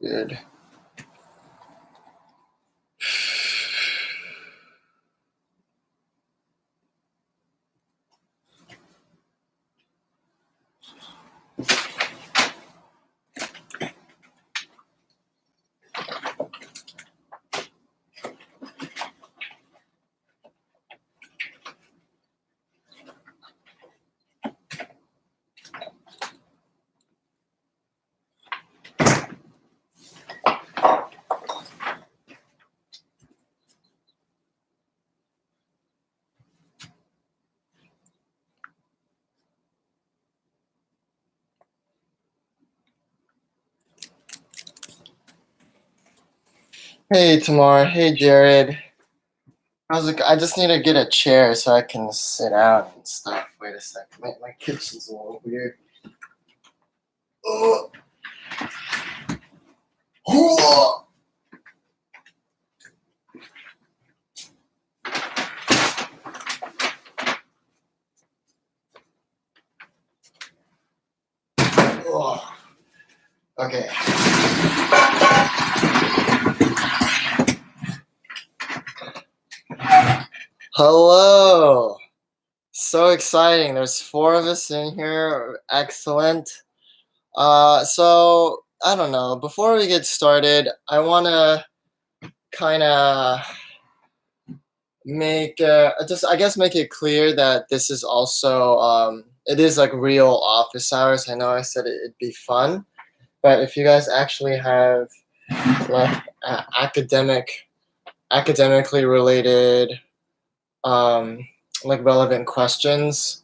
Good. Hey, Tamar. Hey, Jared. How's it? I just need to get a chair so I can sit out and stuff. Wait a second. My kitchen's a little weird. Oh. Oh. Oh. Okay. Hello. So exciting. There's 4 of us in here. Excellent. So I don't know. Before we get started, I want to kind of make make it clear that this is also it is like real office hours. I know I said it'd be fun, but if you guys actually have like academically related like relevant questions,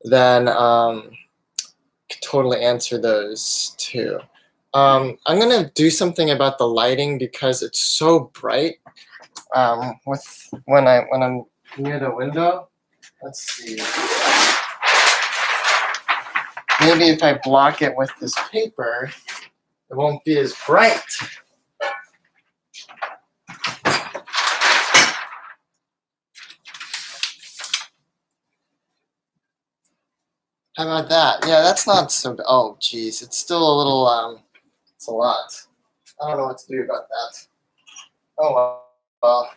then could totally answer those too. I'm gonna do something about the lighting because it's so bright. With when I'm near the window. Let's see. Maybe if I block it with this paper, it won't be as bright. How about that? Yeah, that's not so. Oh, geez, it's still a little. It's a lot. I don't know what to do about that. Oh well.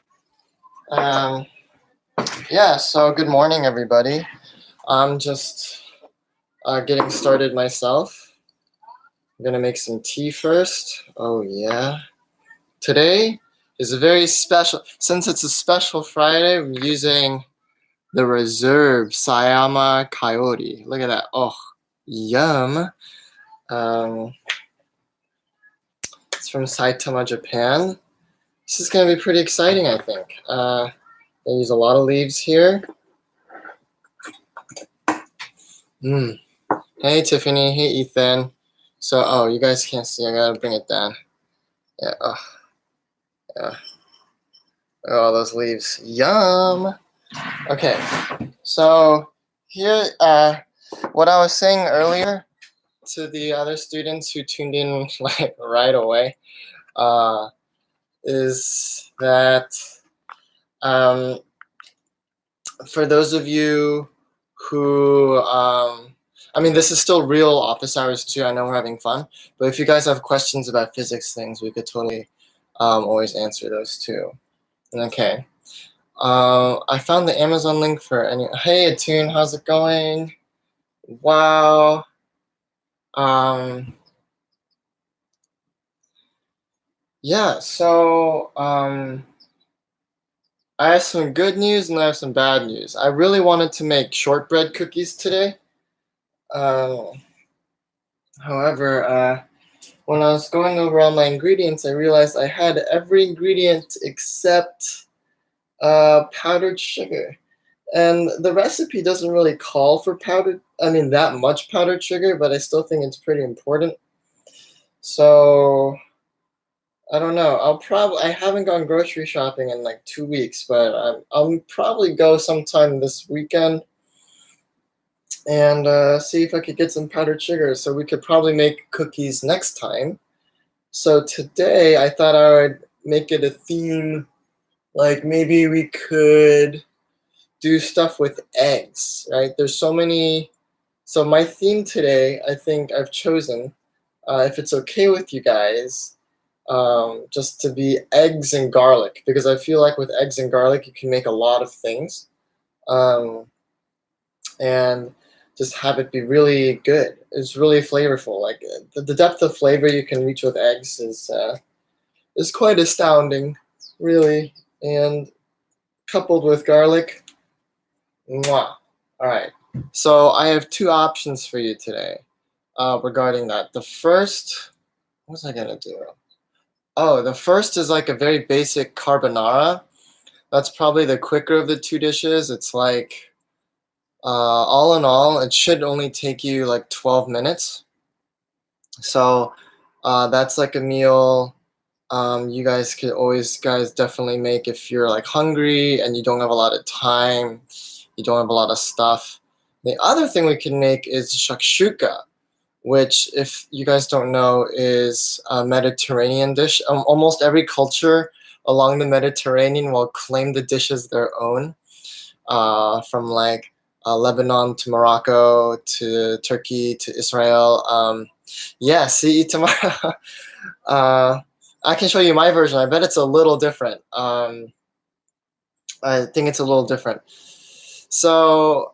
Yeah. So good morning, everybody. I'm just getting started myself. I'm gonna make some tea first. Oh yeah. Today is a very special. Since it's a special Friday, I'm using the Reserve Sayama Coyote. Look at that. Oh, yum. It's from Saitama, Japan. This is going to be pretty exciting, I think. I use a lot of leaves here. Hey, Tiffany. Hey, Ethan. So, oh, you guys can't see. I got to bring it down. Yeah. Oh, yeah. Oh, those leaves. Yum. Okay. So, here, what I was saying earlier to the other students who tuned in like right away is that for those of you who this is still real office hours too. I know we're having fun, but if you guys have questions about physics things, we could totally always answer those too. Okay. I found the Amazon link for any. Hey, Attune, how's it going? Wow. Yeah, so I have some good news and I have some bad news. I really wanted to make shortbread cookies today. However, when I was going over all my ingredients, I realized I had every ingredient except powdered sugar. And the recipe doesn't really call for that much powdered sugar, but I still think it's pretty important. So I don't know. I haven't gone grocery shopping in like 2 weeks, but I'll probably go sometime this weekend and see if I could get some powdered sugar so we could probably make cookies next time. So today I thought I would make it a theme, like maybe we could do stuff with eggs, right? There's so many. So my theme today, I think I've chosen, if it's okay with you guys, just to be eggs and garlic, because I feel like with eggs and garlic you can make a lot of things, um, and just have it be really good. It's really flavorful. Like the depth of flavor you can reach with eggs is quite astounding, really. And coupled with garlic, mwah. All right. So I have two options for you today regarding that. The first, what was I gonna do? Oh, the first is like a very basic carbonara. That's probably the quicker of the two dishes. It's like, all in all, it should only take you like 12 minutes. So that's like a meal you guys could always, guys, definitely make if you're like hungry and you don't have a lot of time, you don't have a lot of stuff. The other thing we can make is shakshuka, which, if you guys don't know, is a Mediterranean dish. Almost every culture along the Mediterranean will claim the dish as their own, from like Lebanon to Morocco to Turkey to Israel. Yeah, see, tomorrow. I can show you my version. I bet it's a little different. I think it's a little different. So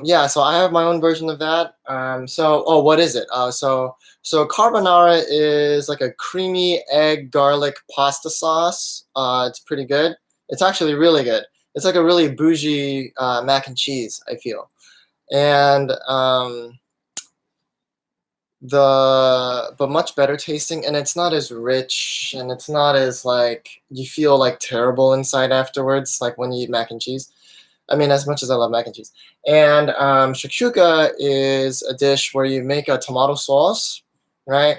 yeah, so I have my own version of that. Oh, what is it? So carbonara is like a creamy egg garlic pasta sauce. It's pretty good. It's actually really good. It's like a really bougie mac and cheese, I feel. And but much better tasting, and it's not as rich, and it's not as like you feel like terrible inside afterwards, like when you eat mac and cheese. I mean, as much as I love mac and cheese. And shakshuka is a dish where you make a tomato sauce, right?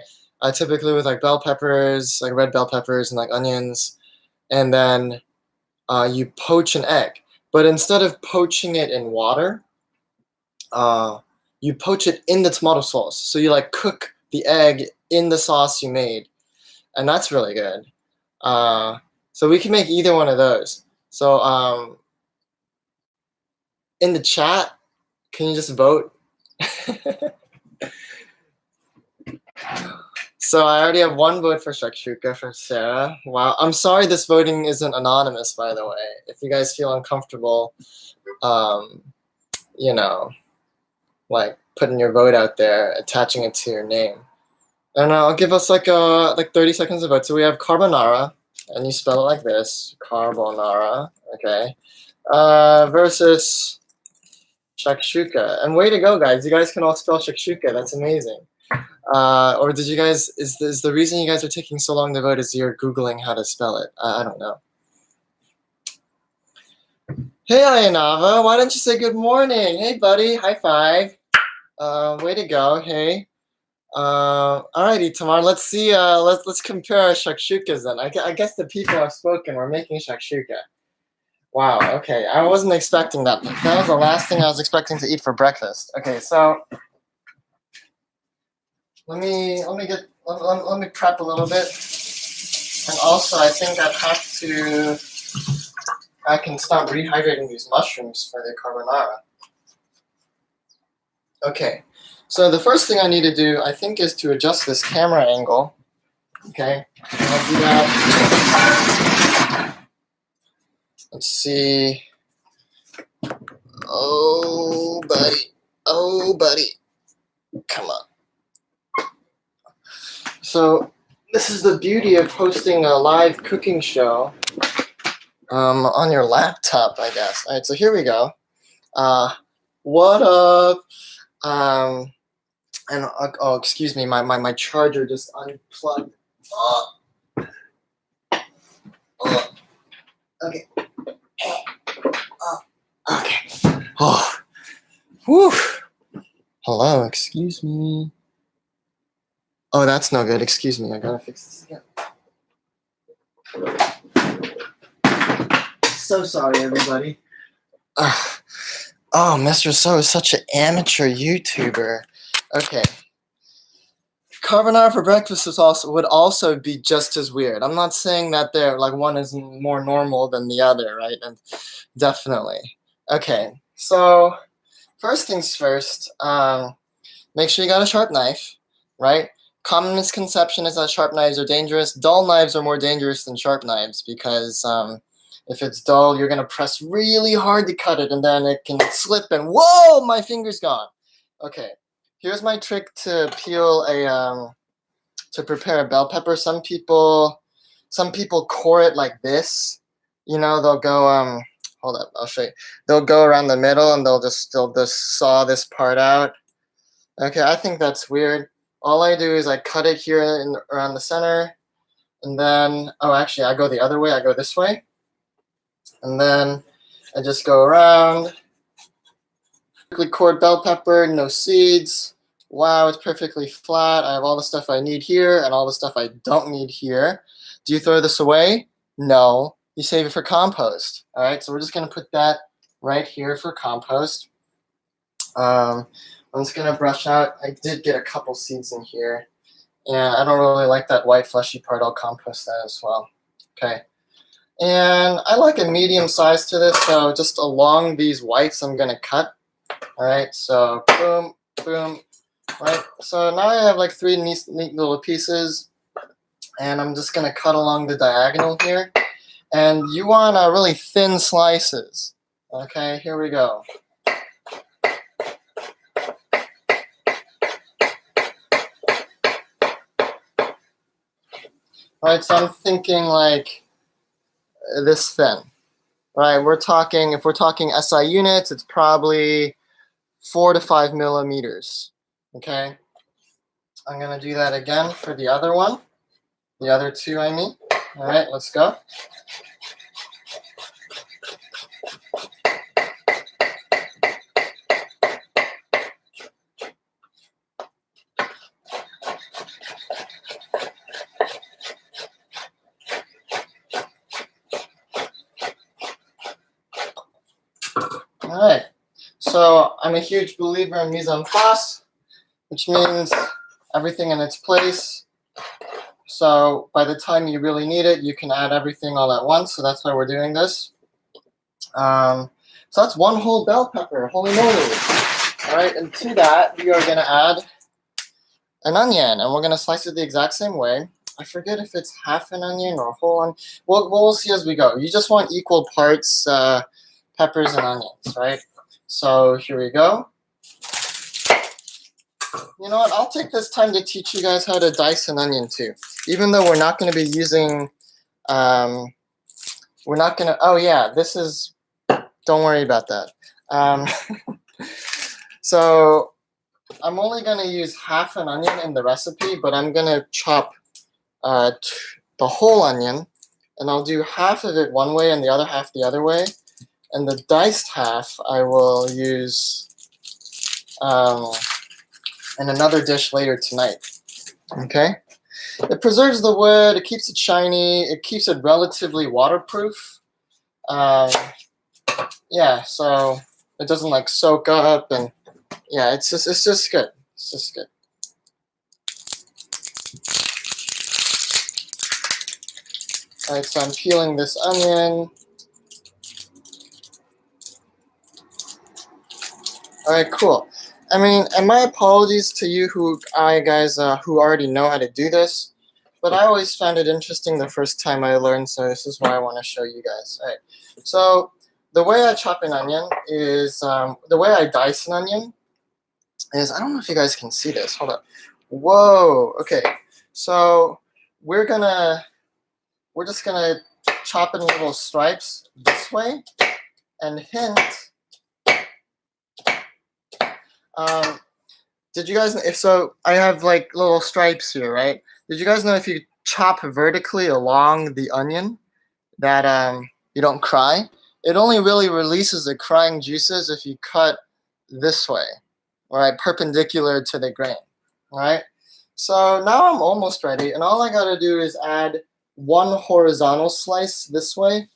Typically with like bell peppers, like red bell peppers and like onions, and then you poach an egg. But instead of poaching it in water, you poach it in the tomato sauce. So you like cook the egg in the sauce you made, and that's really good. So we can make either one of those. So in the chat, can you just vote? So I already have one vote for shakshuka from Sarah. Wow, I'm sorry this voting isn't anonymous, by the way. If you guys feel uncomfortable, you know, like putting your vote out there, attaching it to your name. And I'll give us like 30 seconds of vote. So we have carbonara, and you spell it like this, carbonara, okay, versus shakshuka. And way to go, guys! You guys can all spell shakshuka. That's amazing. Or did you guys? Is the reason you guys are taking so long to vote is you're googling how to spell it? I don't know. Hey, Ayanava, why don't you say good morning? Hey, buddy, high five. Way to go. Hey. Alrighty, Tamar. Let's see. Let's compare our shakshukas then. I guess the people have spoken. We're making shakshuka. Wow. Okay, I wasn't expecting that. That was the last thing I was expecting to eat for breakfast. Okay, so let me prep a little bit, and also I think I can start rehydrating these mushrooms for the carbonara. Okay. So the first thing I need to do, I think, is to adjust this camera angle. Okay, I'll do that. Let's see. Oh, buddy. Come on. So this is the beauty of hosting a live cooking show on your laptop, I guess. All right, so here we go. What up? And oh, excuse me, my charger just unplugged. Okay. Okay. Oh. Whew. Hello, excuse me. Oh, that's no good. Excuse me, I gotta fix this again. So sorry, everybody. Oh, Mr. So is such an amateur YouTuber. Okay. Carbonara for breakfast would also be just as weird. I'm not saying that they're like one is more normal than the other, right? And definitely. Okay, so first things first, make sure you got a sharp knife, right? Common misconception is that sharp knives are dangerous. Dull knives are more dangerous than sharp knives because if it's dull, you're going to press really hard to cut it, and then it can slip and whoa, my finger's gone. Okay, here's my trick to peel to prepare a bell pepper. Some people core it like this. You know, they'll go hold up, I'll show you. They'll go around the middle and they'll just saw this part out. Okay, I think that's weird. All I do is I cut it here around the center, and then, oh, actually, I go the other way. I go this way, and then I just go around. Perfectly cored bell pepper, no seeds. Wow, it's perfectly flat. I have all the stuff I need here and all the stuff I don't need here. Do you throw this away? No, you save it for compost. All right, so we're just gonna put that right here for compost. I'm just gonna brush out. I did get a couple seeds in here, and I don't really like that white fleshy part. I'll compost that as well. Okay, and I like a medium size to this, so just along these whites I'm gonna cut. All right, so boom, boom. Right, so now I have like 3 neat little pieces, and I'm just gonna cut along the diagonal here. And you want really thin slices. Okay, here we go. Right, so I'm thinking like this thin. Right, if we're talking SI units, it's probably 4 to 5 millimeters. Okay, I'm gonna do that again for the other one, the other 2, I mean. All right, let's go. All right, so I'm a huge believer in mise en place, which means everything in its place. So by the time you really need it, you can add everything all at once. So that's why we're doing this. So that's 1 whole bell pepper, holy moly. All right, and to that, we are gonna add an onion, and we're gonna slice it the exact same way. I forget if it's half an onion or a whole onion. We'll see as we go. You just want equal parts peppers and onions, right? So here we go. You know what? I'll take this time to teach you guys how to dice an onion too. Even though we're not going to be using, we're not going to, oh yeah, this is, don't worry about that. So I'm only going to use half an onion in the recipe, but I'm going to chop the whole onion, and I'll do half of it one way and the other half the other way. And the diced half I will use in another dish later tonight. Okay? It preserves the wood, it keeps it shiny, it keeps it relatively waterproof. Yeah, so it doesn't like soak up, and yeah, it's just good. It's just good. All right, so I'm peeling this onion. All right, cool. I mean, and my apologies to you guys who already know how to do this, but I always found it interesting the first time I learned, so this is why I want to show you guys. All right, so the way I chop an onion is, the way I dice an onion is, I don't know if you guys can see this. Hold up. Whoa. Okay, so we're just gonna chop in little stripes this way, and hint. Did you guys, if so, I have like little stripes here, right? Did you guys know if you chop vertically along the onion that you don't cry? It only really releases the crying juices if you cut this way, all right, perpendicular to the grain, all right? So now I'm almost ready, and all I gotta do is add 1 horizontal slice this way,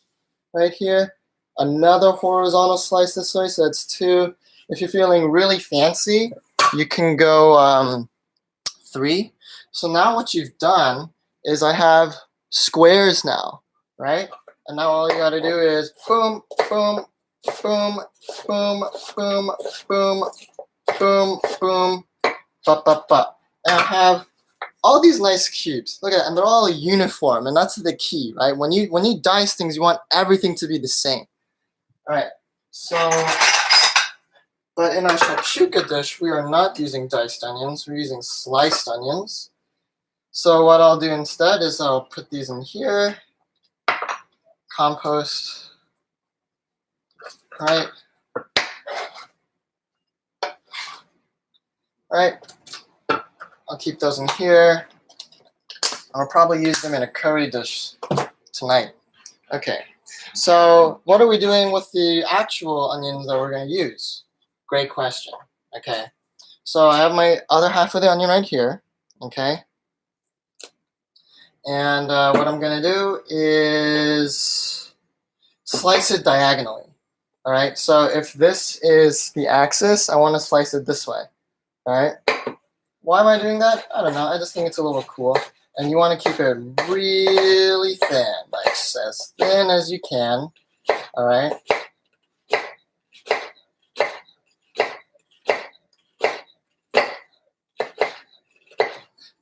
right here, another horizontal slice this way, so that's 2. If you're feeling really fancy, you can go 3. So now what you've done is I have squares now, right? And now all you got to do is boom, boom, boom, boom, boom, boom, boom, boom, ba, ba, ba. And I have all these nice cubes. Look at it, and they're all uniform, and that's the key, right? When you dice things, you want everything to be the same. All right, so, but in our shakshuka dish, we are not using diced onions, we're using sliced onions. So what I'll do instead is I'll put these in here, compost, right? Right, I'll keep those in here. I'll probably use them in a curry dish tonight. Okay, so what are we doing with the actual onions that we're going to use? Great question. Okay, so I have my other half of the onion right here. Okay, and what I'm going to do is slice it diagonally. All right, so if this is the axis, I want to slice it this way. All right, why am I doing that? I don't know. I just think it's a little cool. And you want to keep it really thin, like as thin as you can. All right.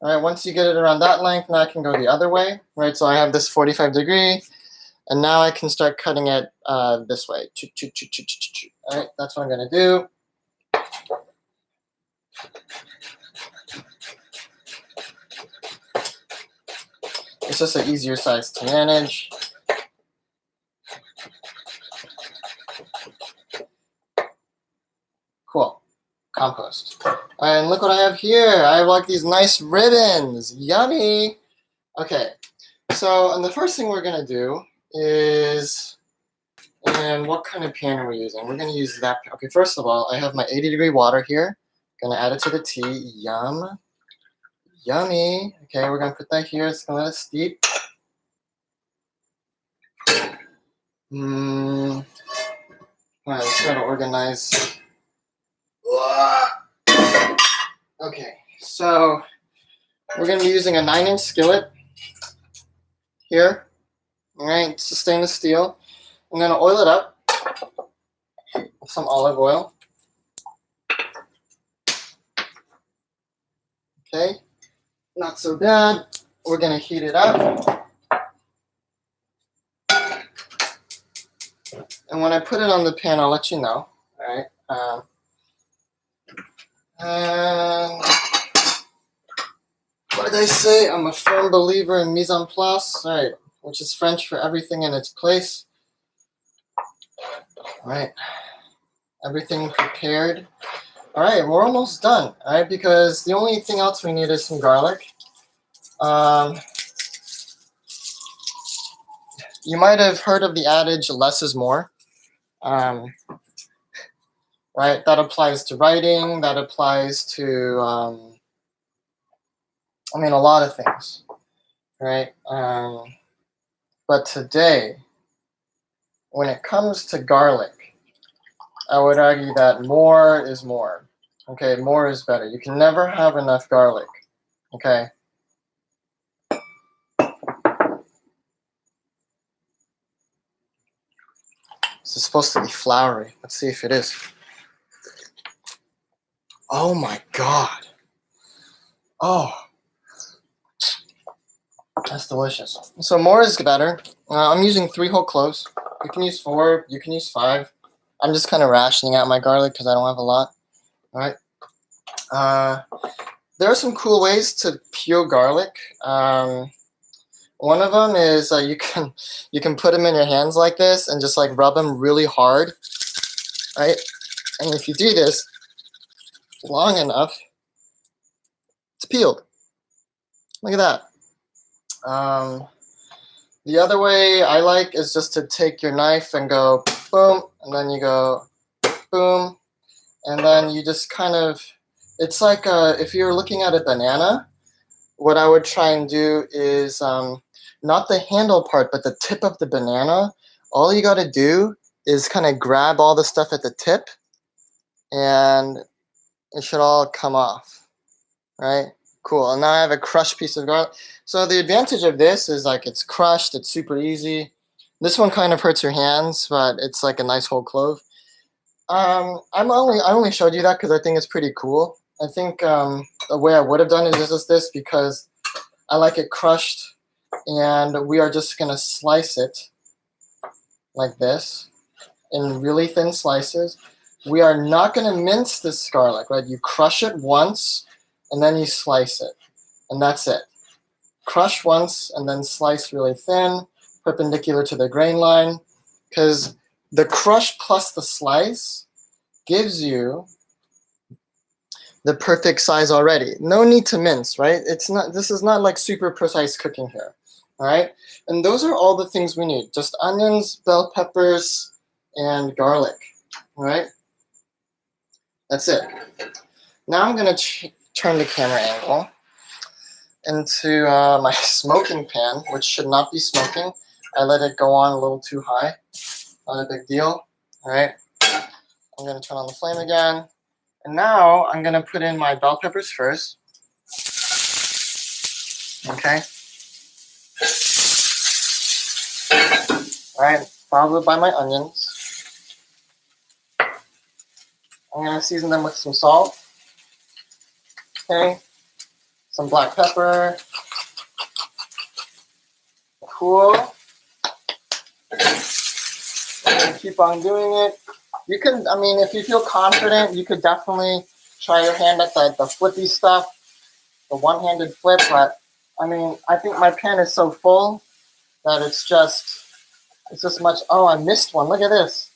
All right, once you get it around that length, now I can go the other way, right? So I have this 45 degree, and now I can start cutting it this way. All right, that's what I'm gonna do. It's just an easier size to manage. Cool, compost. And look what I have here. I have like these nice ribbons, yummy. Okay, so and the first thing we're gonna do is, and what kind of pan are we using? We're gonna use that pan. Okay, first of all, I have my 80-degree water here. Gonna add it to the tea, yum. Yummy. Okay, we're gonna put that here. It's gonna let it steep. All right, let's try to organize. Okay, so we're gonna be using a 9-inch skillet here. All right, it's a stainless steel. I'm gonna oil it up with some olive oil. Okay, not so bad. We're gonna heat it up. And when I put it on the pan, I'll let you know. All right. And what did I say? I'm a firm believer in mise en place. All right, which is French for everything in its place. All right, everything prepared. All right, we're almost done. All right, because the only thing else we need is some garlic. You might have heard of the adage, less is more. Right, that applies to writing, that applies to, I mean, a lot of things, right? But today, when it comes to garlic, I would argue that more is more. Okay, more is better. You can never have enough garlic. Okay. This is supposed to be floury. Let's see if it is. Oh my God. Oh, that's delicious. So more is better. I'm using 3 whole cloves. You can use 4. You can use 5. I'm just kind of rationing out my garlic because I don't have a lot. All right. There are some cool ways to peel garlic. One of them is you can put them in your hands like this and just like rub them really hard, right? And if you do this long enough, it's peeled. Look at that. The other way I like is just to take your knife and go boom, and then you go boom, and then you just kind of, it's like if you're looking at a banana, what I would try and do is not the handle part, but the tip of the banana. All you got to do is kind of grab all the stuff at the tip, and it should all come off, right? Cool. And now I have a crushed piece of garlic. So the advantage of this is like it's crushed, it's super easy. This one kind of hurts your hands, but it's like a nice whole clove. I only showed you that because I think it's pretty cool. I think the way I would have done it is just this, because I like it crushed, and we are just gonna slice it like this in really thin slices. We are not gonna mince this garlic, right? You crush it once, and then you slice it, and that's it. Crush once, and then slice really thin, perpendicular to the grain line, because the crush plus the slice gives you the perfect size already. No need to mince, right? This is not like super precise cooking here, all right? And those are all the things we need. Just onions, bell peppers, and garlic, all right? That's it. Now I'm gonna turn the camera angle into my smoking pan, which should not be smoking. I let it go on a little too high. Not a big deal, all right? I'm gonna turn on the flame again. And now I'm gonna put in my bell peppers first. Okay. All right, followed by my onions. I'm gonna season them with some salt. Okay. Some black pepper. Cool. And keep on doing it. You can, I mean, if you feel confident, you could definitely try your hand at the flippy stuff, the one-handed flip, but I mean, I think my pan is so full that it's just much. Oh, I missed one. Look at this.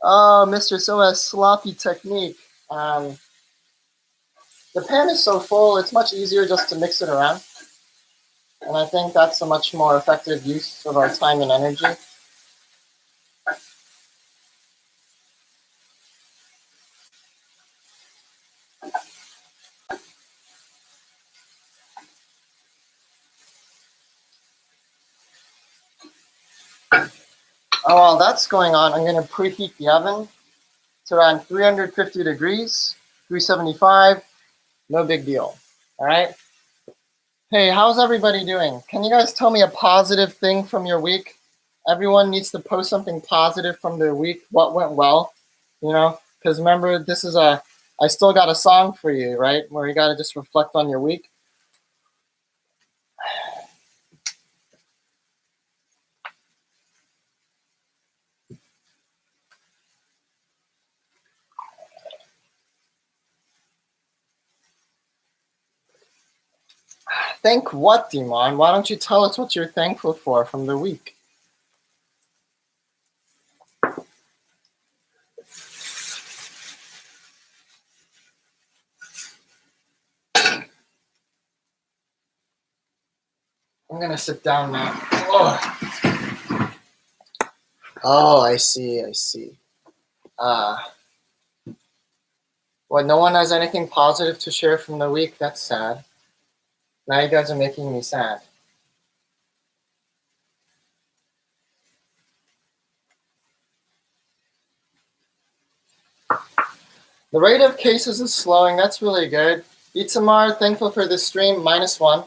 Oh, Mr. Soa's sloppy technique. The pan is so full, it's much easier just to mix it around. And I think that's a much more effective use of our time and energy. Oh, while that's going on, I'm going to preheat the oven to around 350 degrees, 375, no big deal. All right. Hey, how's everybody doing? Can you guys tell me a positive thing from your week? Everyone needs to post something positive from their week. What went well, you know? Because remember, I still got a song for you, right? Where you got to just reflect on your week. Thank what, Dimon? Why don't you tell us what you're thankful for from the week? I'm gonna sit down now. Oh, I see. What, no one has anything positive to share from the week? That's sad. Now you guys are making me sad. The rate of cases is slowing. That's really good. Itamar, thankful for the stream, -1.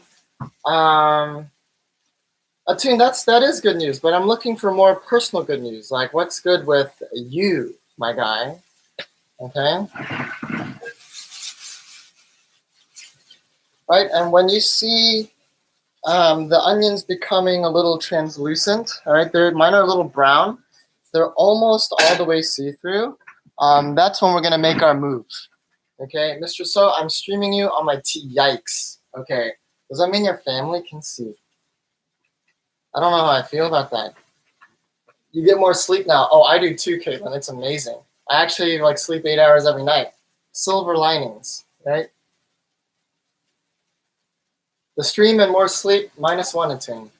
Atun, that is good news, but I'm looking for more personal good news. Like, what's good with you, my guy? Okay. Right, and when you see the onions becoming a little translucent, all right, mine are a little brown. They're almost all the way see-through. That's when we're gonna make our move. Okay, Mr. So, I'm streaming you on my Yikes. Okay, does that mean your family can see? I don't know how I feel about that. You get more sleep now. Oh, I do too, Caitlin. It's amazing. I actually like sleep 8 hours every night. Silver linings, right? The stream and more sleep, -1 Atune.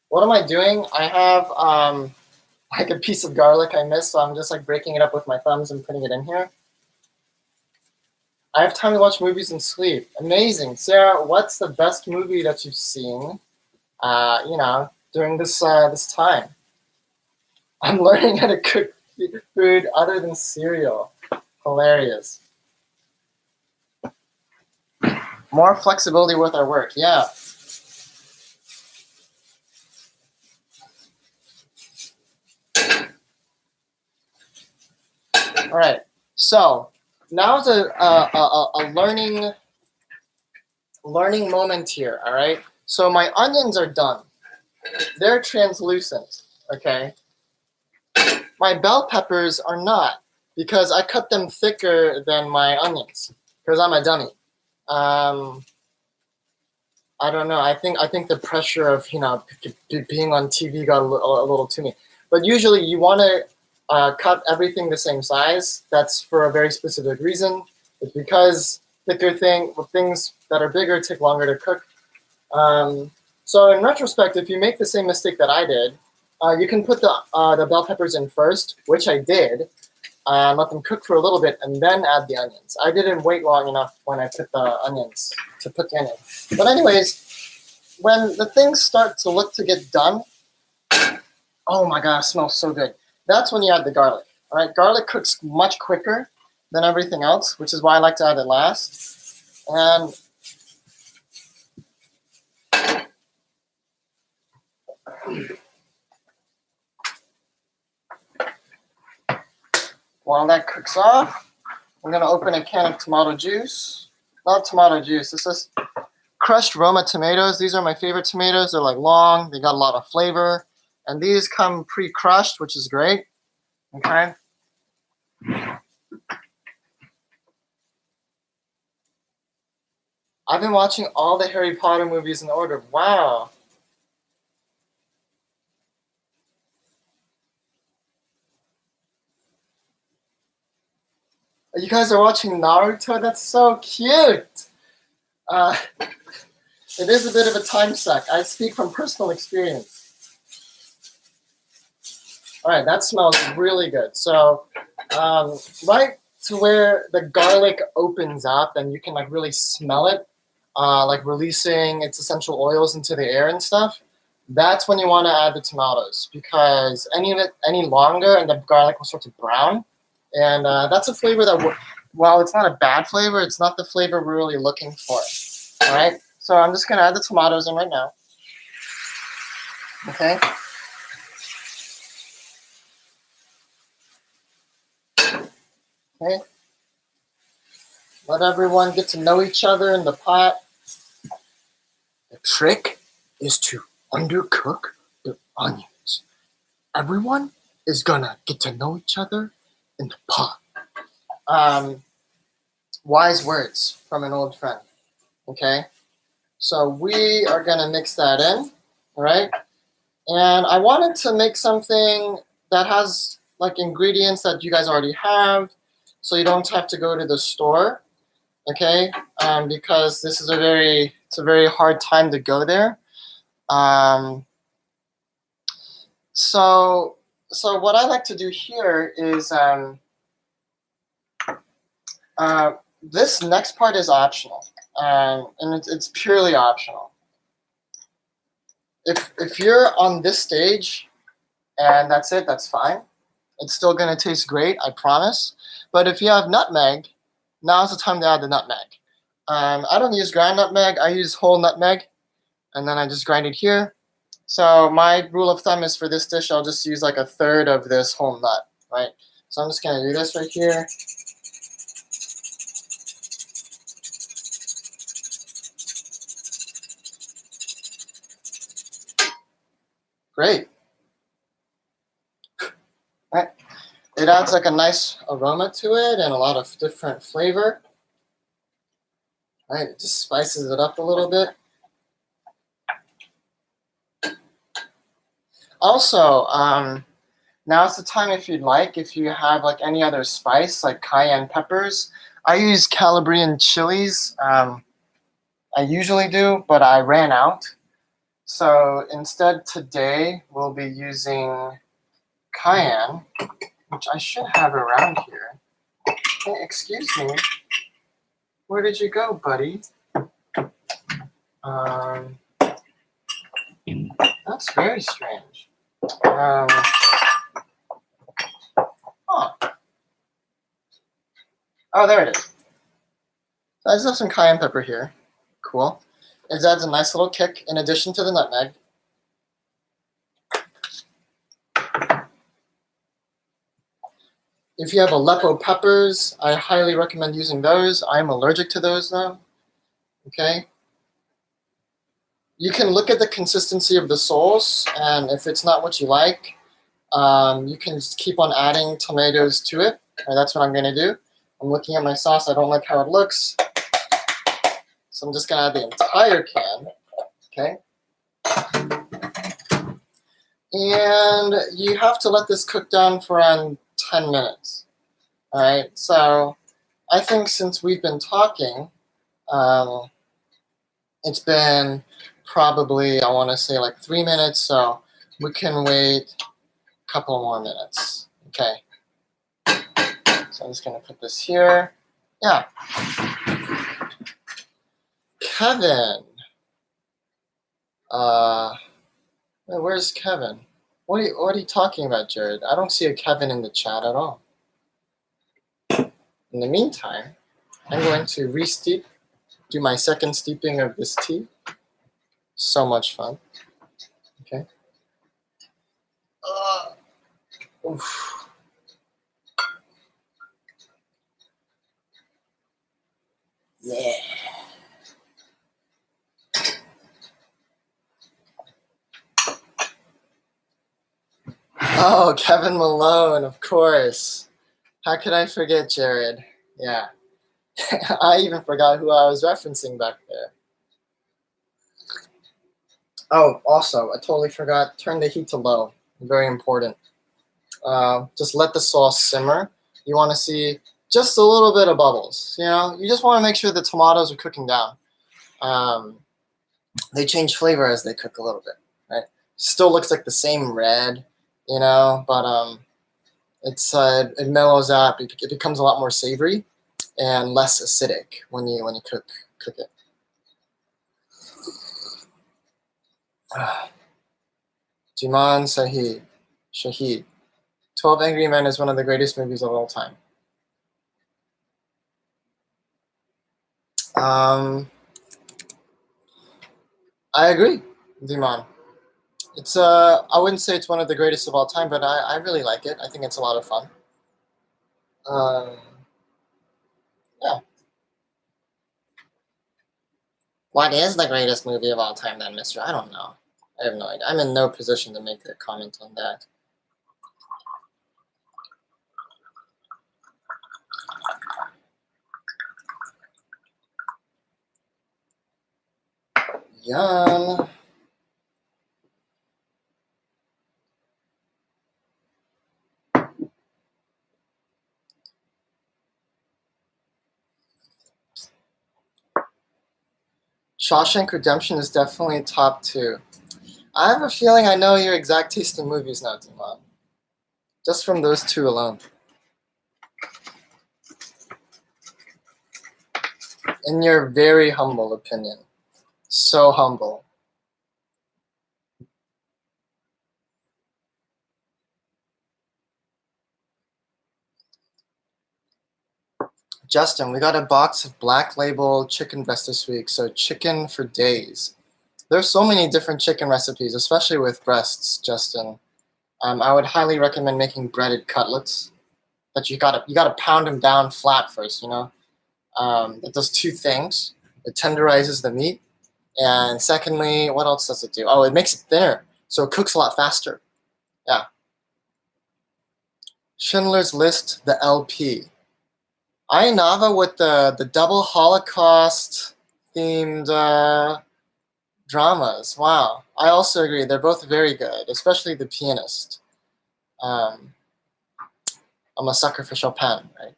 What am I doing? I have like a piece of garlic I missed, so I'm just like breaking it up with my thumbs and putting it in here. I have time to watch movies and sleep. Amazing. Sarah, what's the best movie that you've seen, during this time? I'm learning how to cook food other than cereal. Hilarious. More flexibility with our work. Yeah. All right. So now's a learning moment here, all right? So my onions are done. They're translucent, okay? My bell peppers are not because I cut them thicker than my onions because I'm a dummy. I don't know. I think the pressure of being on TV got a little to me. But usually you want to cut everything the same size. That's for a very specific reason. It's because things that are bigger take longer to cook. So in retrospect, if you make the same mistake that I did, you can put the bell peppers in first, which I did. Let them cook for a little bit, and then add the onions. I didn't wait long enough when I put the onions to put the onion. But anyways, when the things start to look to get done, oh my god, it smells so good. That's when you add the garlic. All right, garlic cooks much quicker than everything else, which is why I like to add it last. And while that cooks off, I'm gonna open a can of tomato juice. Not tomato juice, this is crushed Roma tomatoes. These are my favorite tomatoes. They're like long, they got a lot of flavor. And these come pre-crushed, which is great, okay? I've been watching all the Harry Potter movies in order. Wow. You guys are watching Naruto? That's so cute. It is a bit of a time suck. I speak from personal experience. All right, that smells really good. So right to where the garlic opens up and you can like really smell it, like releasing its essential oils into the air and stuff, that's when you want to add the tomatoes, because any longer and the garlic will start to brown. And that's a flavor that, while it's not a bad flavor, it's not the flavor we're really looking for. All right, so I'm just going to add the tomatoes in right now. Okay. Okay. Let everyone get to know each other in the pot. The trick is to undercook the onions. Everyone is gonna get to know each other in the pot. Wise words from an old friend. Okay, so we are gonna mix that in, all right? And I wanted to make something that has like ingredients that you guys already have, so you don't have to go to the store. Okay, because this is a very hard time to go there. So what I like to do here is this next part is optional, and it's purely optional. If you're on this stage and that's it, that's fine. It's still gonna taste great, I promise. But if you have nutmeg, now's the time to add the nutmeg. I don't use ground nutmeg, I use whole nutmeg, and then I just grind it here. So my rule of thumb is for this dish, I'll just use like a third of this whole nut, right? So I'm just gonna do this right here. Great. Right. It adds like a nice aroma to it and a lot of different flavor. Right, it just spices it up a little bit. Also, now's the time if you'd like, if you have like any other spice, like cayenne peppers. I use Calabrian chilies. I usually do, but I ran out. So instead today we'll be using cayenne, which I should have around here. Hey, excuse me. Where did you go, buddy? That's very strange. Huh. Oh, there it is. So I just have some cayenne pepper here. Cool. It adds a nice little kick in addition to the nutmeg. If you have Aleppo peppers, I highly recommend using those. I'm allergic to those though. Okay. You can look at the consistency of the sauce, and if it's not what you like, you can just keep on adding tomatoes to it. And that's what I'm going to do. I'm looking at my sauce. I don't like how it looks. So I'm just going to add the entire can. Okay. And you have to let this cook down for around 10 minutes. All right. So I think since we've been talking, it's been probably, I want to say like 3 minutes. So we can wait a couple more minutes. Okay. So I'm just going to put this here. Yeah. Kevin. Where's Kevin? What are you talking about, Jared? I don't see a Kevin in the chat at all. In the meantime, I'm going to re-steep, do my second steeping of this tea. So much fun. Okay. Oof. Yeah. Oh, Kevin Malone, of course. How could I forget Jared? Yeah. I even forgot who I was referencing back there. Oh, also, I totally forgot, turn the heat to low. Very important. Just let the sauce simmer. You want to see just a little bit of bubbles. You know, you just want to make sure the tomatoes are cooking down. They change flavor as they cook a little bit, right? Still looks like the same red, you know, but it mellows out. It becomes a lot more savory and less acidic when you cook it. Juman Shahid. 12 Angry Men is one of the greatest movies of all time. I agree, Diman. It's I wouldn't say it's one of the greatest of all time, but I really like it. I think it's a lot of fun. Yeah. What is the greatest movie of all time then, mister? I don't know. I have no idea. I'm in no position to make a comment on that. Yum. Shawshank Redemption is definitely top 2. I have a feeling I know your exact taste in movies now, Diman. Just from those 2 alone. In your very humble opinion. So humble. Justin, we got a box of Black Label chicken breast this week, so chicken for days. There's so many different chicken recipes, especially with breasts, Justin. I would highly recommend making breaded cutlets, but you gotta pound them down flat first. You know, it does 2 things: it tenderizes the meat, and secondly, what else does it do? Oh, it makes it thinner, so it cooks a lot faster. Yeah. Schindler's List, the LP. Ainava with the double Holocaust themed dramas. Wow. I also agree. They're both very good, especially The Pianist. I'm a sucker for Chopin, right?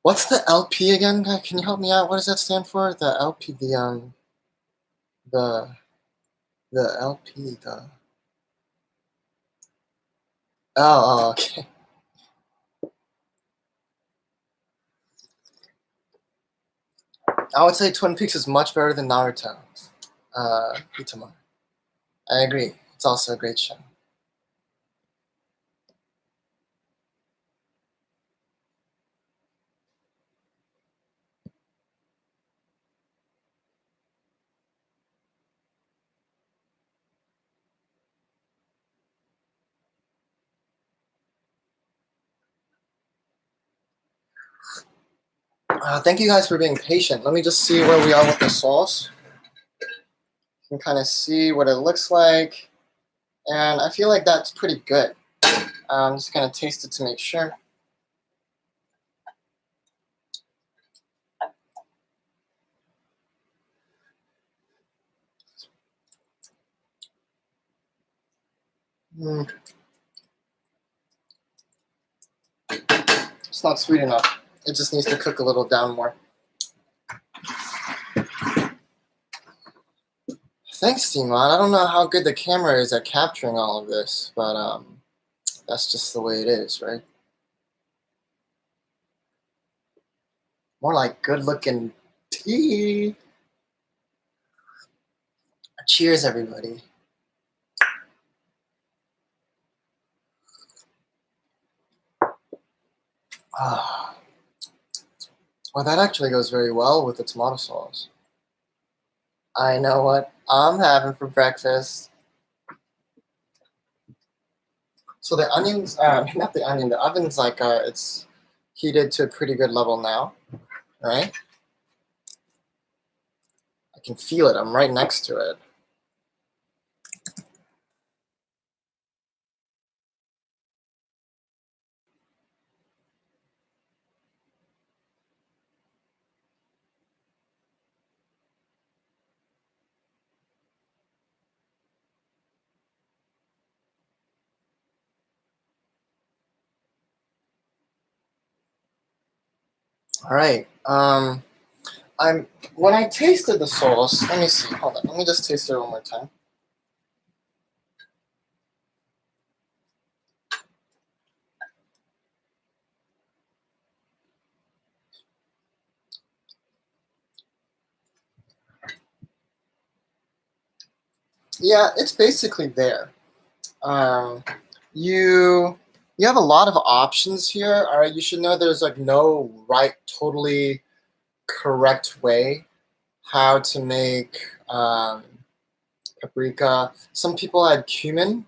What's the LP again? Can you help me out? What does that stand for? The LP, the LP, okay. I would say Twin Peaks is much better than Naruto. Itama. I agree. It's also a great show. Thank you guys for being patient. Let me just see where we are with the sauce. You can kind of see what it looks like. And I feel like that's pretty good. I'm just going to taste it to make sure. It's not sweet enough. It just needs to cook a little down more. Thanks, Timon. I don't know how good the camera is at capturing all of this, but that's just the way it is, right? More like good-looking tea. Cheers, everybody. Ah. Well, that actually goes very well with the tomato sauce. I know what I'm having for breakfast. So the onions, not the onion, the oven's like, it's heated to a pretty good level now, right? I can feel it, I'm right next to it. All right, when I tasted the sauce, let me see, hold on, let me just taste it one more time. Yeah, it's basically there. You have a lot of options here. All right, you should know there's like no right, totally correct way how to make paprika. Some people add cumin.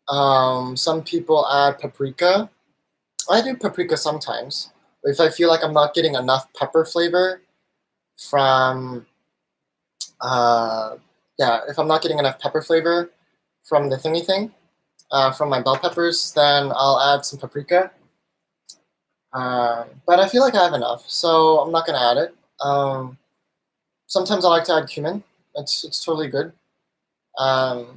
Some people add paprika. I do paprika sometimes. If I feel like I'm not getting enough pepper flavor from, if I'm not getting enough pepper flavor from the thingy thing, from my bell peppers, then I'll add some paprika. But I feel like I have enough, so I'm not going to add it. Sometimes I like to add cumin. It's totally good. But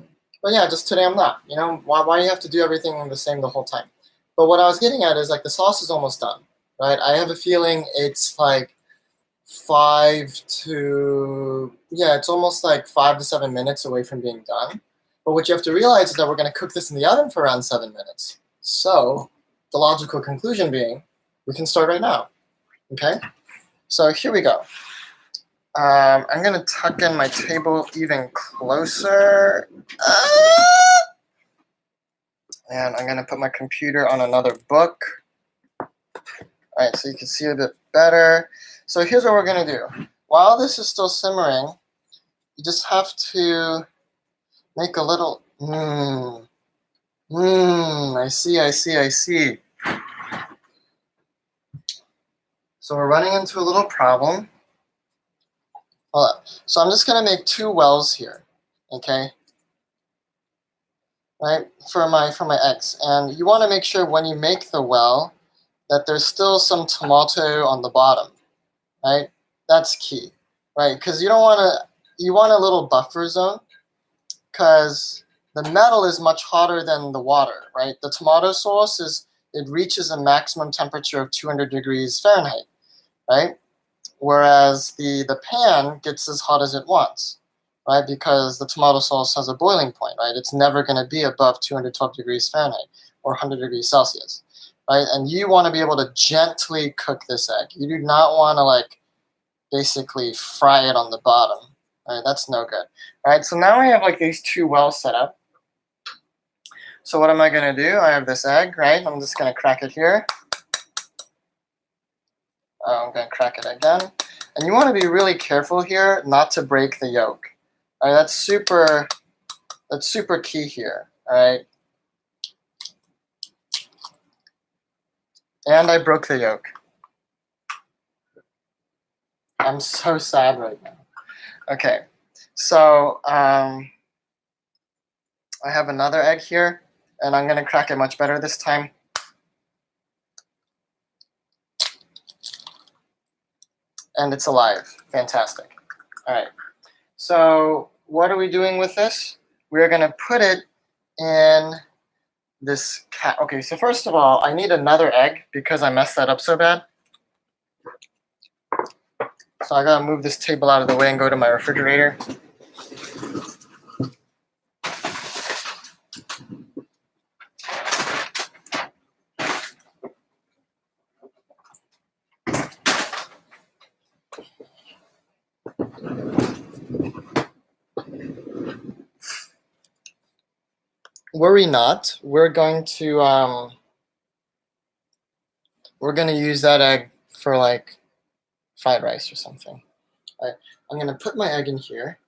yeah, just today I'm not. You know, why do you have to do everything the same the whole time? But what I was getting at is like the sauce is almost done, right? I have a feeling it's like it's almost like 5 to 7 minutes away from being done. But what you have to realize is that we're going to cook this in the oven for around 7 minutes. So the logical conclusion being, we can start right now. Okay? So here we go. I'm going to tuck in my table even closer. And I'm going to put my computer on another book. All right, so you can see a bit better. So here's what we're going to do. While this is still simmering, you just have to make a little, I see. So we're running into a little problem. Hold up. So I'm just going to make 2 wells here, okay? Right, for my eggs. And you want to make sure when you make the well that there's still some tomato on the bottom, right? That's key, right? Because you want a little buffer zone, because the metal is much hotter than the water, right? The tomato sauce it reaches a maximum temperature of 200 degrees Fahrenheit, right? Whereas the pan gets as hot as it wants, right? Because the tomato sauce has a boiling point, right? It's never going to be above 212 degrees Fahrenheit or 100 degrees Celsius, right? And you want to be able to gently cook this egg. You do not want to like basically fry it on the bottom, right? That's no good. All right, so now I have like these 2 wells set up. So what am I going to do? I have this egg, right? I'm just going to crack it here. I'm going to crack it again. And you want to be really careful here not to break the yolk. All right, that's super key here, all right? And I broke the yolk. I'm so sad right now. Okay, so I have another egg here, and I'm gonna crack it much better this time. And it's alive. Fantastic. All right. So what are we doing with this? We're gonna put it in this cat. Okay, so first of all, I need another egg because I messed that up so bad. So I gotta move this table out of the way and go to my refrigerator. Worry not. We're going to use that egg for like fried rice or something. All right, I'm gonna put my egg in here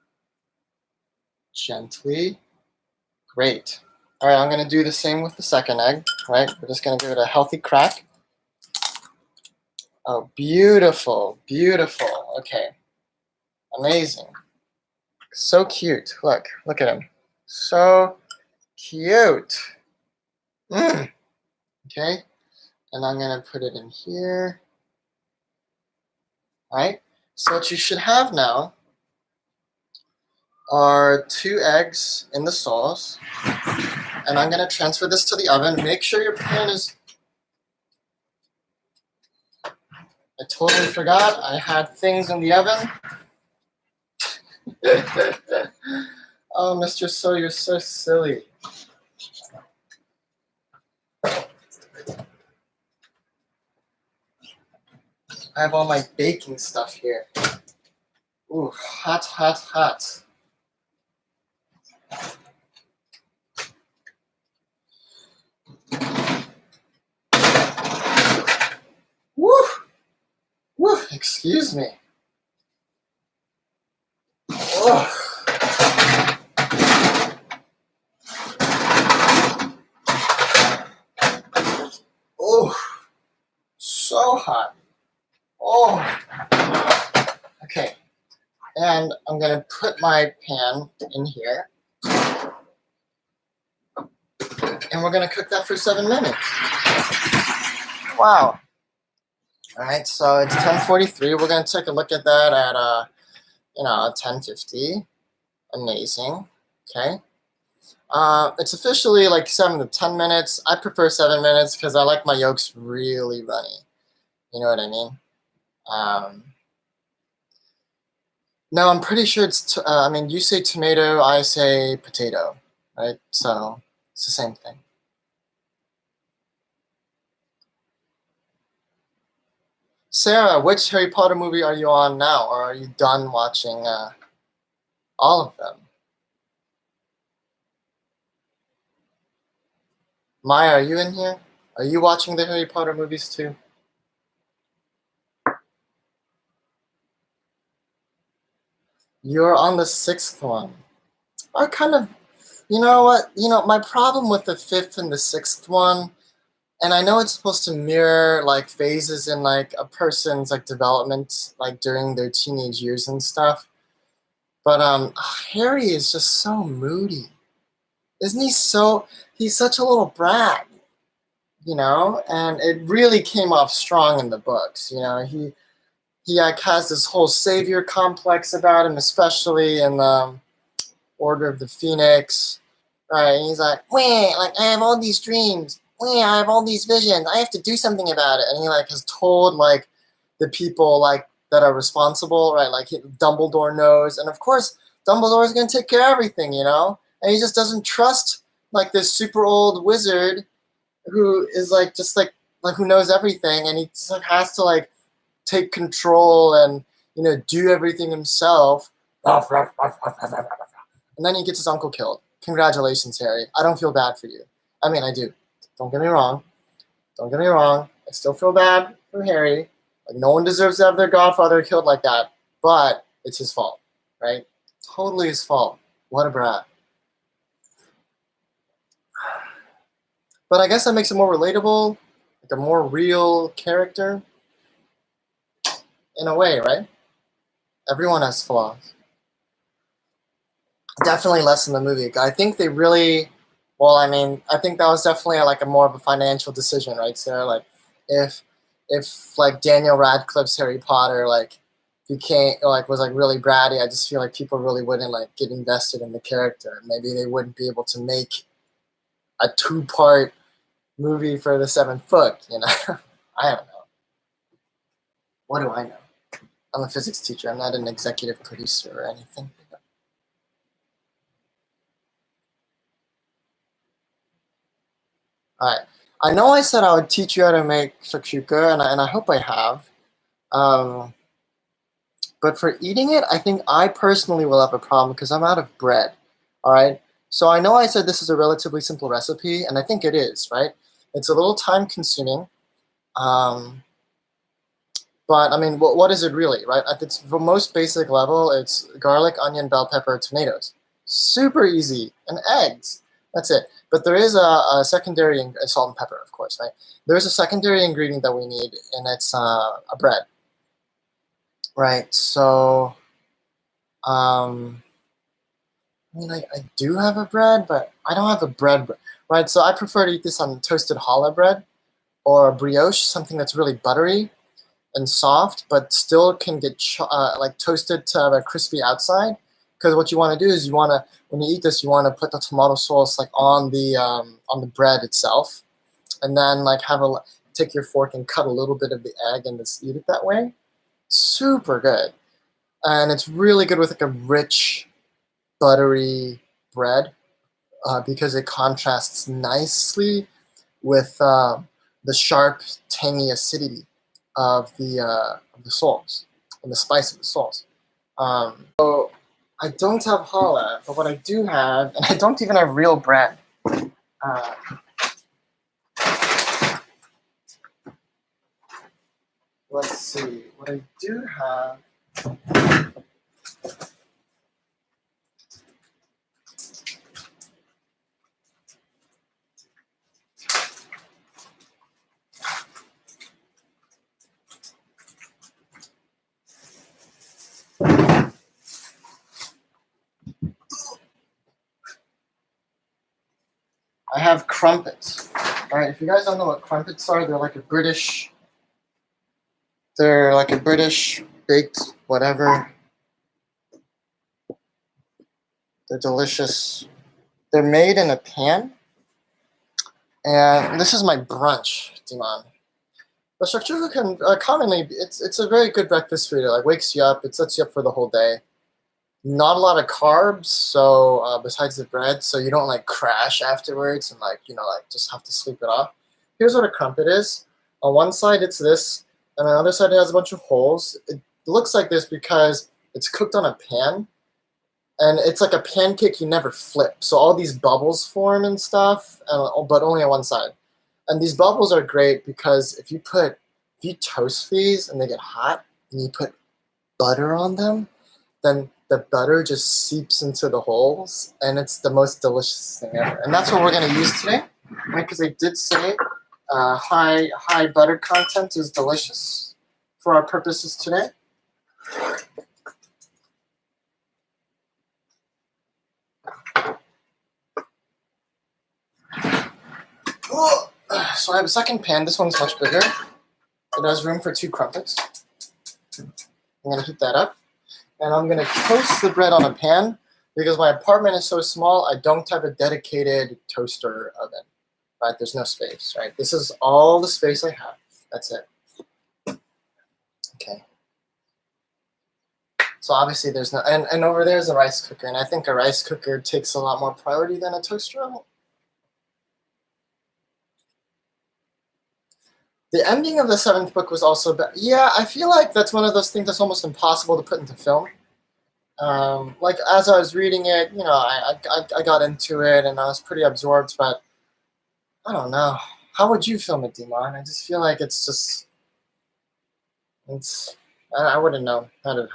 gently. Great. All right, I'm gonna do the same with the second egg. Right, we're just gonna give it a healthy crack. Oh, beautiful, beautiful. Okay, amazing. So cute. Look at him. So cute. Okay, and I'm gonna put it in here. All right, so what you should have now are 2 eggs in the sauce, and I'm gonna transfer this to the oven. Make sure your pan is, I totally forgot I had things in the oven. Oh, Mr. So, you're so silly. I have all my baking stuff here. Ooh, hot, hot, hot. Woo! Woo! Excuse me. Oh. Oh, so hot. Oh. Okay, and I'm gonna put my pan in here, and we're gonna cook that for 7 minutes. Wow. All right, so it's 10:43. We're gonna take a look at that at 10:50. Amazing. Okay. It's officially like 7 to 10 minutes. I prefer 7 minutes because I like my yolks really runny. You know what I mean? No, I'm pretty sure it's. I mean, you say tomato, I say potato, right? So it's the same thing. Sarah, which Harry Potter movie are you on now, or are you done watching all of them? Maya, are you in here? Are you watching the Harry Potter movies too? You're on the 6th one. I kind of, you know what? My problem with the 5th and the 6th one, and I know it's supposed to mirror like phases in like a person's like development, like during their teenage years and stuff. But Harry is just so moody. Isn't he so he's such a little brat, and it really came off strong in the books. He like has this whole savior complex about him, especially in Order of the Phoenix. Right? And he's like, wait, like I have all these dreams. Wait, I have all these visions. I have to do something about it. And he like has told like the people like that are responsible, right? Like Dumbledore knows, and of course Dumbledore is gonna take care of everything. And he just doesn't trust like this super old wizard who is like just like who knows everything, and he just like, has to like take control and do everything himself. And then he gets his uncle killed. Congratulations, Harry. I don't feel bad for you. I mean, I do. Don't get me wrong. Don't get me wrong. I still feel bad for Harry. Like, no one deserves to have their godfather killed like that. But it's his fault, right? Totally his fault. What a brat. But I guess that makes it more relatable, like a more real character, in a way, right? Everyone has flaws. Definitely less in the movie. I think they really, well, I mean, I think that was definitely like a more of a financial decision, right, Sarah? Like, if like Daniel Radcliffe's Harry Potter like became like was like really bratty, I just feel like people really wouldn't like get invested in the character. Maybe they wouldn't be able to make a 2-part movie for the seventh book. You know, I don't know. What do I know? I'm a physics teacher. I'm not an executive producer or anything. All right. I know I said I would teach you how to make shakshuka, and I hope I have. Um, but for eating it, I think I personally will have a problem because I'm out of bread. All right. So I know I said this is a relatively simple recipe, and I think it is, right? It's a little time consuming. Um, but I mean, what is it really, right? At its most basic level, it's garlic, onion, bell pepper, tomatoes. Super easy. And eggs. That's it. But there is a secondary, salt and pepper, of course, right? There's a secondary ingredient that we need, and it's a bread. Right. So, um, I mean, I do have a bread, but I don't have a bread, right? So I prefer to eat this on toasted challah bread or a brioche, something that's really buttery and soft, but still can get like toasted to have a crispy outside. Because what you want to do is you want to, when you eat this, you want to put the tomato sauce like on the bread itself, and then like take your fork and cut a little bit of the egg and just eat it that way. Super good, and it's really good with like a rich, buttery bread because it contrasts nicely with the sharp, tangy acidity of the sauce and the spice of the sauce. So I don't have challah, but what I do have, and I don't even have real bread. Uh, let's see. What I do have. I have crumpets. All right. If you guys don't know what crumpets are, they're like a British. They're like a British baked whatever. They're delicious. They're made in a pan, and this is my brunch, Diman. But shakshuka can commonly it's a very good breakfast food. It like wakes you up. It sets you up for the whole day. Not a lot of carbs, so besides the bread, so you don't like crash afterwards and like like just have to sleep it off. Here's what a crumpet is. On one side it's this, and on the other side it has a bunch of holes. It looks like this because it's cooked on a pan, and it's like a pancake you never flip. So all these bubbles form and stuff, but only on one side. And these bubbles are great because if you toast these and they get hot and you put butter on them, then the butter just seeps into the holes, and it's the most delicious thing ever. And that's what we're going to use today, right? Because they did say high butter content is delicious for our purposes today. So I have a second pan. This one's much bigger. It has room for 2 crumpets. I'm going to heat that up. And I'm going to toast the bread on a pan because my apartment is so small, I don't have a dedicated toaster oven. Right? There's no space, right? This is all the space I have. That's it. Okay. So obviously there's no, and over there's a rice cooker, and I think a rice cooker takes a lot more priority than a toaster oven. The ending of the 7th book was also bad. Yeah, I feel like that's one of those things that's almost impossible to put into film. Like as I was reading it, I got into it and I was pretty absorbed, but I don't know. How would you film it, Dimon? I just feel like it's I wouldn't know how to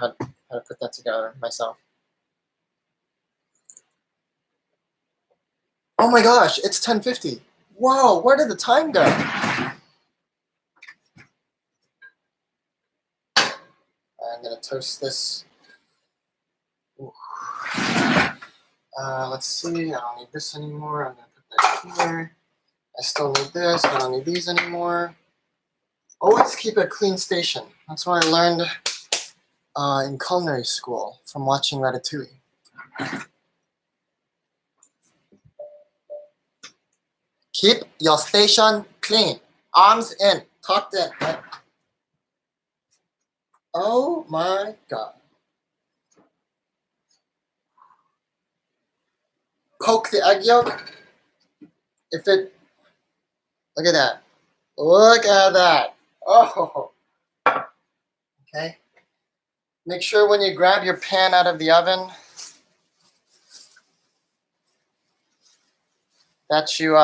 put that together myself. Oh my gosh, it's 10:50. Whoa, where did the time go? I'm gonna toast this Let's see, I don't need this anymore. I'm gonna put that here. I still need this, I don't need these anymore. Always keep a clean station. That's what I learned in culinary school from watching Ratatouille. Keep your station clean. Arms in, tucked in. Oh my God. Poke the egg yolk. Look at that. Look at that. Oh, okay. Make sure when you grab your pan out of the oven that you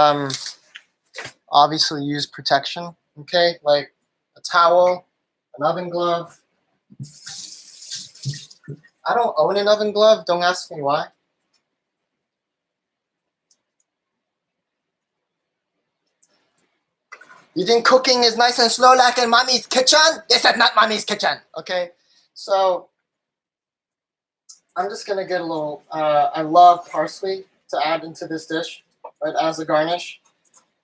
obviously use protection, okay? Like a towel, an oven glove. I don't own an oven glove, don't ask me why. You think cooking is nice and slow like in mommy's kitchen? This is not mommy's kitchen, okay? So I'm just gonna get a little, I love parsley to add into this dish, right, as a garnish.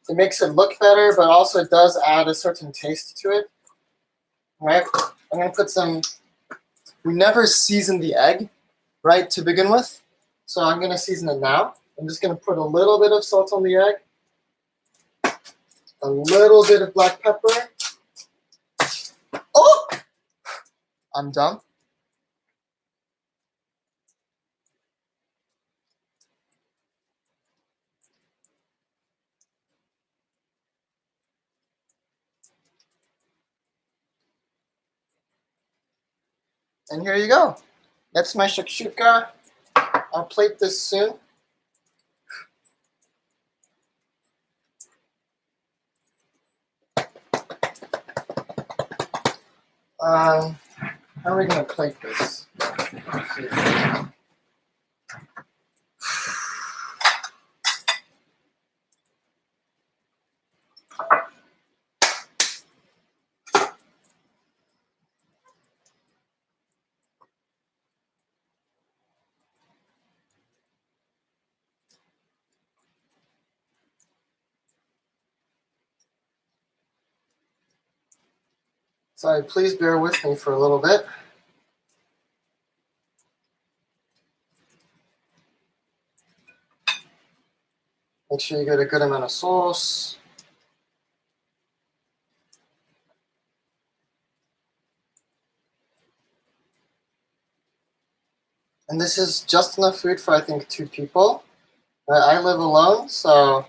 It makes it look better, but also it does add a certain taste to it, right? I'm gonna put some, we never season the egg, right, to begin with. So I'm gonna season it now. I'm just gonna put a little bit of salt on the egg, a little bit of black pepper. Oh, I'm done. And here you go. That's my shakshuka. I'll plate this soon. How are we gonna plate this? So please bear with me for a little bit. Make sure you get a good amount of sauce. And this is just enough food for, I think, 2 people. I live alone, so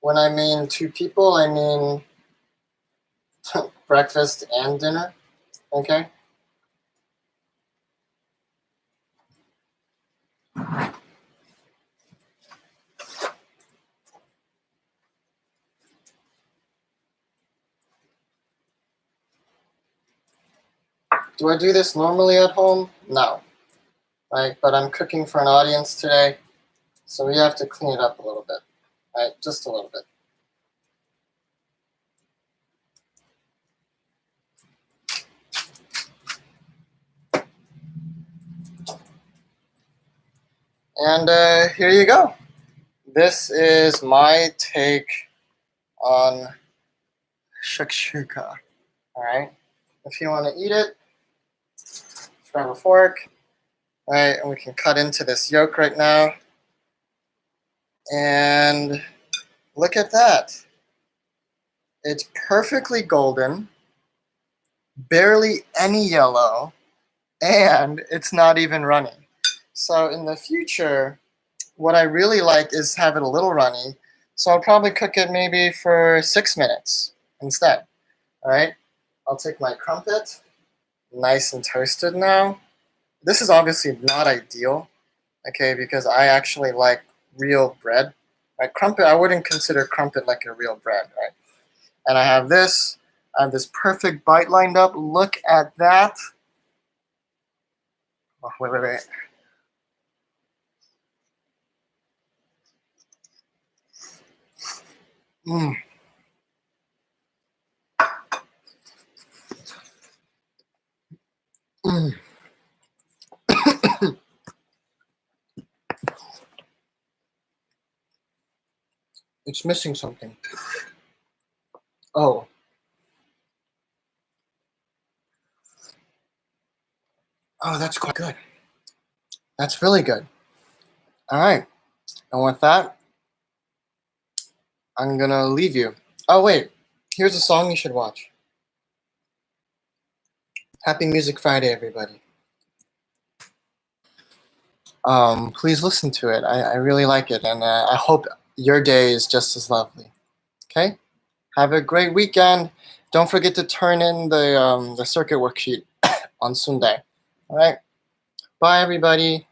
when I mean 2 people, I mean breakfast and dinner, okay? Do I do this normally at home? No, right? But I'm cooking for an audience today, so we have to clean it up a little bit, right? Just a little bit. And here you go. This is my take on shakshuka, all right? If you want to eat it, grab a fork, right? And we can cut into this yolk right now. And look at that. It's perfectly golden, barely any yellow, and it's not even runny. So in the future, what I really like is have it a little runny. So I'll probably cook it maybe for 6 minutes instead. All right, I'll take my crumpet, nice and toasted now. This is obviously not ideal, okay, because I actually like real bread. Right, crumpet, I wouldn't consider crumpet like a real bread, right? And I have this perfect bite lined up. Look at that. Oh, wait. Mmm. Mmm. It's missing something. Oh. Oh, that's quite good. That's really good. All right. And with that, I'm going to leave you. Oh, wait. Here's a song you should watch. Happy Music Friday, everybody. Please listen to it. I really like it, and I hope your day is just as lovely. Okay? Have a great weekend. Don't forget to turn in the circuit worksheet on Sunday. All right? Bye, everybody.